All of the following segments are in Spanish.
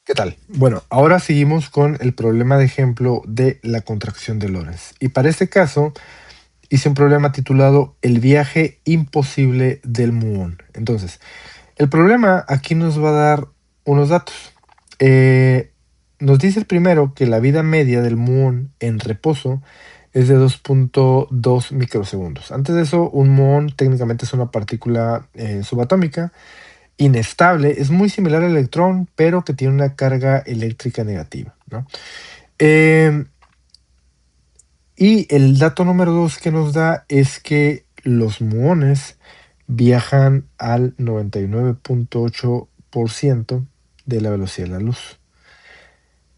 ¿Qué tal? Bueno, ahora seguimos con el problema de ejemplo de la contracción de Lorentz. Y para este caso hice un problema titulado El viaje imposible del muón. Entonces, el problema aquí nos va a dar unos datos. Eh, Nos dice el primero que la vida media del muón en reposo es de 2.2 microsegundos. Antes de eso, un muón técnicamente es una partícula subatómica inestable, es muy similar al electrón, pero que tiene una carga eléctrica negativa, ¿no? Eh, y el dato número 2 que nos da es que los muones viajan al 99.8% de la velocidad de la luz.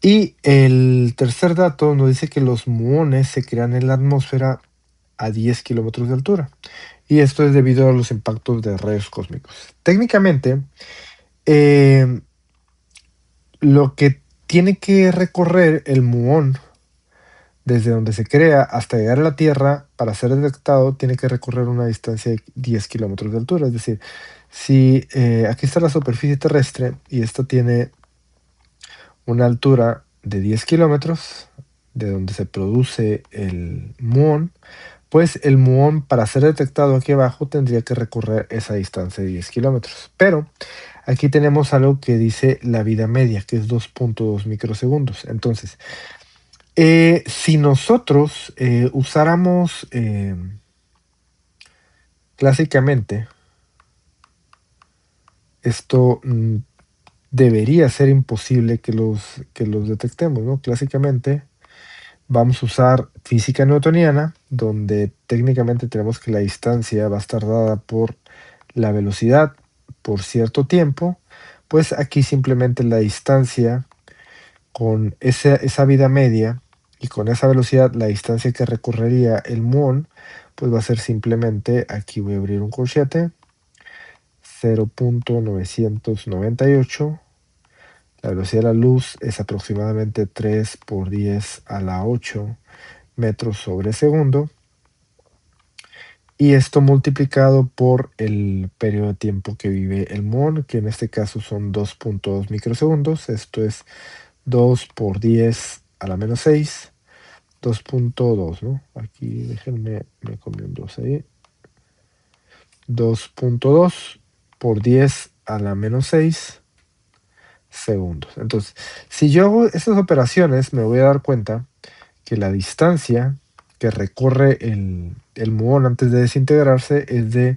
Y el tercer dato nos dice que los muones se crean en la atmósfera a 10 kilómetros de altura. Y esto es debido a los impactos de rayos cósmicos. Técnicamente, eh, lo que tiene que recorrer el muón desde donde se crea hasta llegar a la Tierra para ser detectado tiene que recorrer una distancia de 10 kilómetros de altura. Es decir, si aquí está la superficie terrestre y esta tiene una altura de 10 kilómetros de donde se produce el muón, pues el muón para ser detectado aquí abajo tendría que recorrer esa distancia de 10 kilómetros. Pero aquí tenemos algo que dice la vida media, que es 2.2 microsegundos. Entonces, si nosotros usáramos clásicamente, esto debería ser imposible que los detectemos, ¿no? Clásicamente vamos a usar física newtoniana, donde técnicamente tenemos que la distancia va a estar dada por la velocidad por cierto tiempo, pues aquí simplemente la distancia con esa vida media y con esa velocidad, la distancia que recorrería el muón, pues va a ser simplemente, aquí voy a abrir un corchete, 0.998. La velocidad de la luz es aproximadamente 3 por 10 a la 8 metros sobre segundo. Y esto multiplicado por el periodo de tiempo que vive el muón, que en este caso son 2.2 microsegundos. Esto es 2 por 10 a la menos 6, 2.2, ¿no? Aquí déjenme, me comí un 2 ahí. 2.2 por 10 a la menos 6 segundos. Entonces, si yo hago estas operaciones, me voy a dar cuenta que la distancia que recorre el muón antes de desintegrarse es de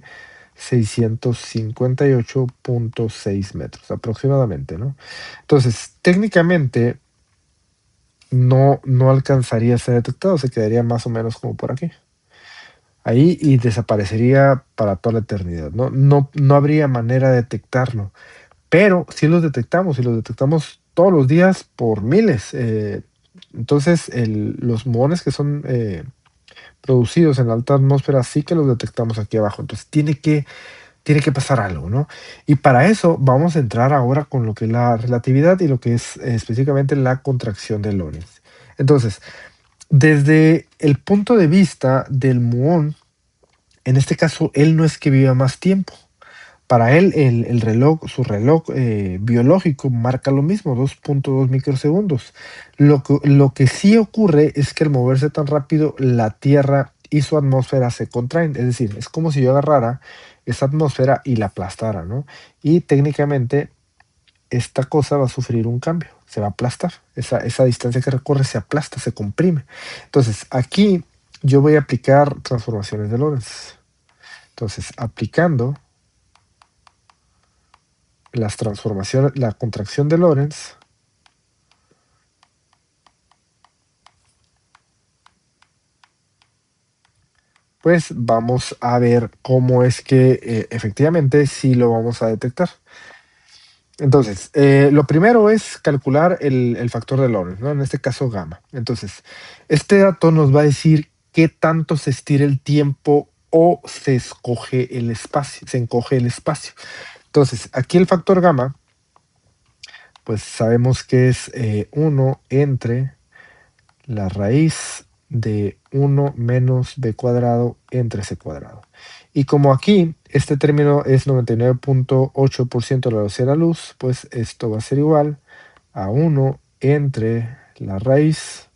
658.6 metros aproximadamente, ¿no? Entonces, técnicamente no alcanzaría a ser detectado, se quedaría más o menos como por aquí. Ahí y desaparecería para toda la eternidad, ¿no? No habría manera de detectarlo, pero sí los detectamos y los detectamos todos los días por miles. Entonces, los muones que son producidos en la alta atmósfera sí que los detectamos aquí abajo. Entonces, tiene que pasar algo, ¿no? Y para eso vamos a entrar ahora con lo que es la relatividad y lo que es específicamente la contracción de Lorentz. Entonces, desde el punto de vista del muón, en este caso, él no es que viva más tiempo. Para él, el reloj, su reloj biológico marca lo mismo, 2.2 microsegundos. Lo que sí ocurre es que al moverse tan rápido, la Tierra y su atmósfera se contraen. Es decir, es como si yo agarrara esa atmósfera y la aplastara, ¿no? Y técnicamente esta cosa va a sufrir un cambio, se va a aplastar. Esa distancia que recorre se aplasta, se comprime. Entonces, aquí yo voy a aplicar transformaciones de Lorentz. Entonces, aplicando las transformaciones, la contracción de Lorentz, pues vamos a ver cómo es que efectivamente sí lo vamos a detectar. Entonces, lo primero es calcular el factor de Lorentz, ¿no? En este caso gamma. Entonces, este dato nos va a decir qué tanto se estira el tiempo o se escoge el espacio, se encoge el espacio. Entonces, aquí el factor gamma, pues sabemos que es 1 entre la raíz de 1 menos b cuadrado entre c cuadrado. Y como aquí este término es 99.8% de la velocidad de la luz, pues esto va a ser igual a 1 entre la raíz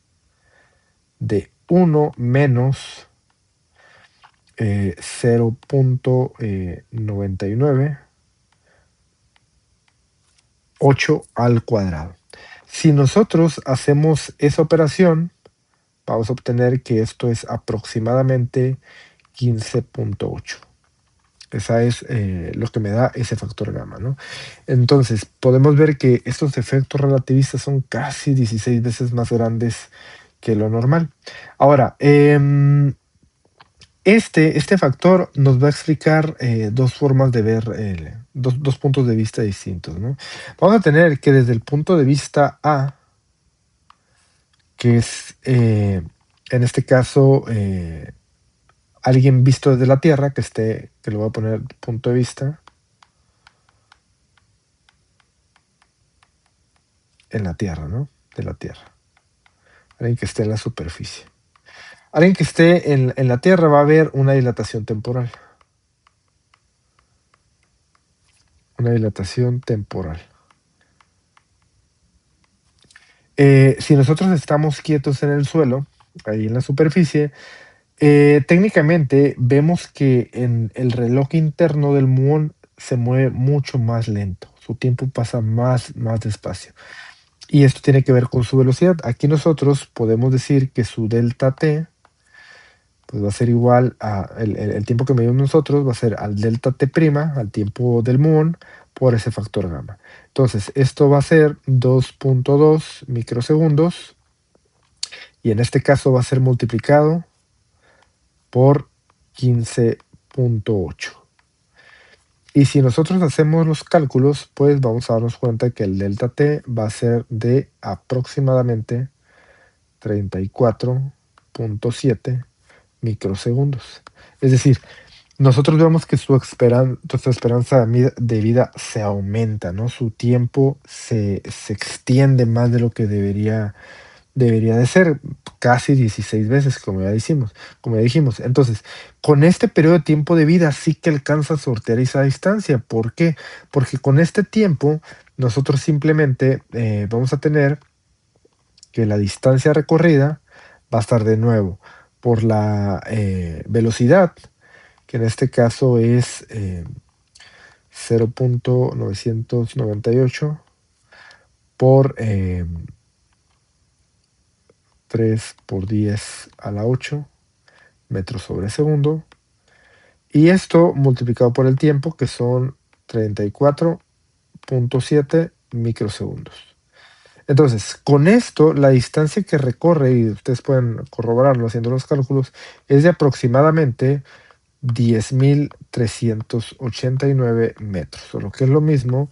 de 1 menos 0.998 al cuadrado. Si nosotros hacemos esa operación, vamos a obtener que esto es aproximadamente 15.8. Esa es lo que me da ese factor gamma, ¿no? Entonces, podemos ver que estos efectos relativistas son casi 16 veces más grandes que lo normal. Ahora, este factor nos va a explicar dos formas de ver, dos puntos de vista distintos, ¿no? Vamos a tener que desde el punto de vista A, que es en este caso alguien visto desde la Tierra, que le voy a poner punto de vista en la Tierra, ¿no? De la Tierra. Alguien que esté en la superficie. Alguien que esté en la Tierra va a ver una dilatación temporal. Una dilatación temporal. Si nosotros estamos quietos en el suelo, ahí en la superficie, técnicamente vemos que en el reloj interno del muón se mueve mucho más lento. Su tiempo pasa más despacio. Y esto tiene que ver con su velocidad. Aquí nosotros podemos decir que su delta t pues va a ser igual a el tiempo que medimos nosotros, va a ser al delta t', al tiempo del muón, por ese factor gamma. Entonces, esto va a ser 2.2 microsegundos, y en este caso va a ser multiplicado por 15.8. Y si nosotros hacemos los cálculos, pues vamos a darnos cuenta que el delta t va a ser de aproximadamente 34.7 microsegundos. Es decir, nosotros vemos que su esperanza de vida se aumenta, ¿no? Su tiempo se extiende más de lo que debería de ser, casi 16 veces, como ya dijimos. Entonces, con este periodo de tiempo de vida sí que alcanza a sortear esa distancia. ¿Por qué? Porque con este tiempo nosotros simplemente vamos a tener que la distancia recorrida va a estar de nuevo por la velocidad, que en este caso es 0.998 por 3 por 10 a la 8 metros sobre segundo. Y esto multiplicado por el tiempo, que son 34.7 microsegundos. Entonces, con esto, la distancia que recorre, y ustedes pueden corroborarlo haciendo los cálculos, es de aproximadamente 10.389 metros, o lo que es lo mismo,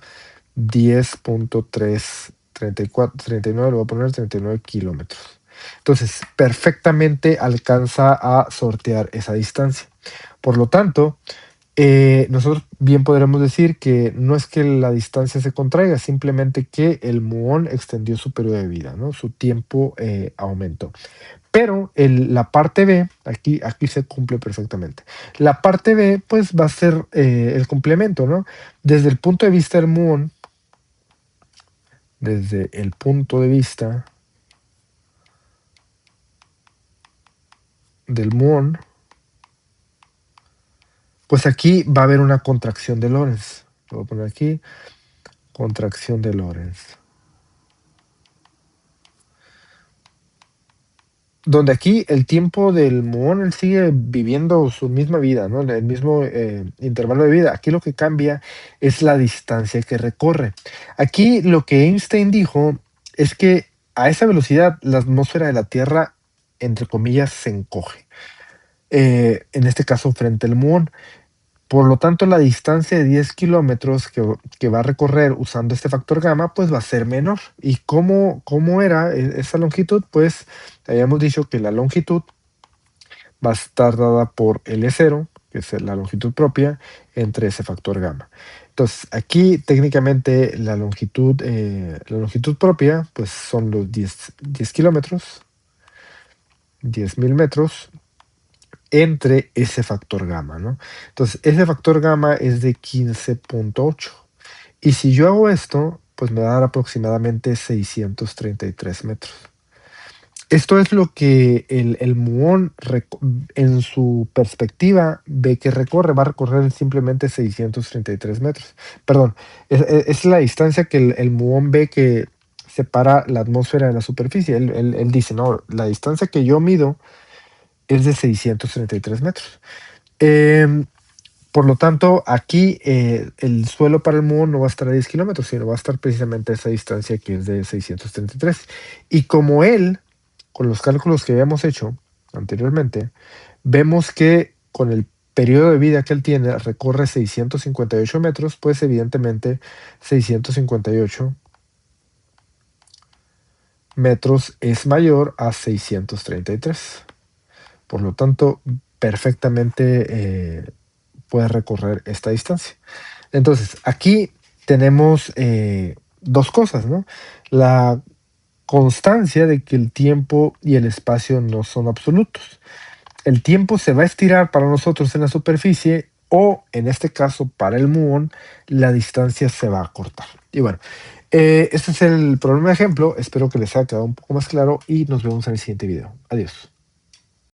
10.339, lo voy a poner 39 kilómetros. Entonces, perfectamente alcanza a sortear esa distancia. Por lo tanto, nosotros bien podremos decir que no es que la distancia se contraiga, simplemente que el muón extendió su periodo de vida, ¿no? Su tiempo aumentó. Pero la parte B, aquí se cumple perfectamente. La parte B, pues va a ser el complemento, ¿no? Desde el punto de vista del muón, desde el punto de vista del muón, pues aquí va a haber una contracción de Lorentz. Lo voy a poner aquí, contracción de Lorentz. Donde aquí el tiempo del muón, él sigue viviendo su misma vida, ¿no? El mismo intervalo de vida. Aquí lo que cambia es la distancia que recorre. Aquí lo que Einstein dijo es que a esa velocidad la atmósfera de la Tierra, entre comillas, se encoge. En este caso, frente al muón. Por lo tanto, la distancia de 10 kilómetros que va a recorrer usando este factor gamma, pues va a ser menor. ¿Y cómo era esa longitud? Pues habíamos dicho que la longitud va a estar dada por L0, que es la longitud propia, entre ese factor gamma. Entonces, aquí técnicamente la longitud propia, pues son los 10 kilómetros, 10.000 metros, entre ese factor gamma, ¿no? Entonces, ese factor gamma es de 15.8. Y si yo hago esto, pues me va a dar aproximadamente 633 metros. Esto es lo que el muón en su perspectiva ve que recorre, va a recorrer simplemente 633 metros. Perdón, es la distancia que el muón ve que separa la atmósfera de la superficie. Él dice, no, la distancia que yo mido es de 633 metros. Em, por lo tanto, aquí el suelo para el muón no va a estar a 10 kilómetros, sino va a estar precisamente a esa distancia que es de 633. Y como él, con los cálculos que habíamos hecho anteriormente, vemos que con el periodo de vida que él tiene recorre 658 metros, pues evidentemente 658 metros es mayor a 633. Por lo tanto, perfectamente puede recorrer esta distancia. Entonces, aquí tenemos dos cosas, ¿no? La constancia de que el tiempo y el espacio no son absolutos. El tiempo se va a estirar para nosotros en la superficie o, en este caso, para el muón, la distancia se va a cortar. Y bueno, este es el problema de ejemplo. Espero que les haya quedado un poco más claro y nos vemos en el siguiente video. Adiós.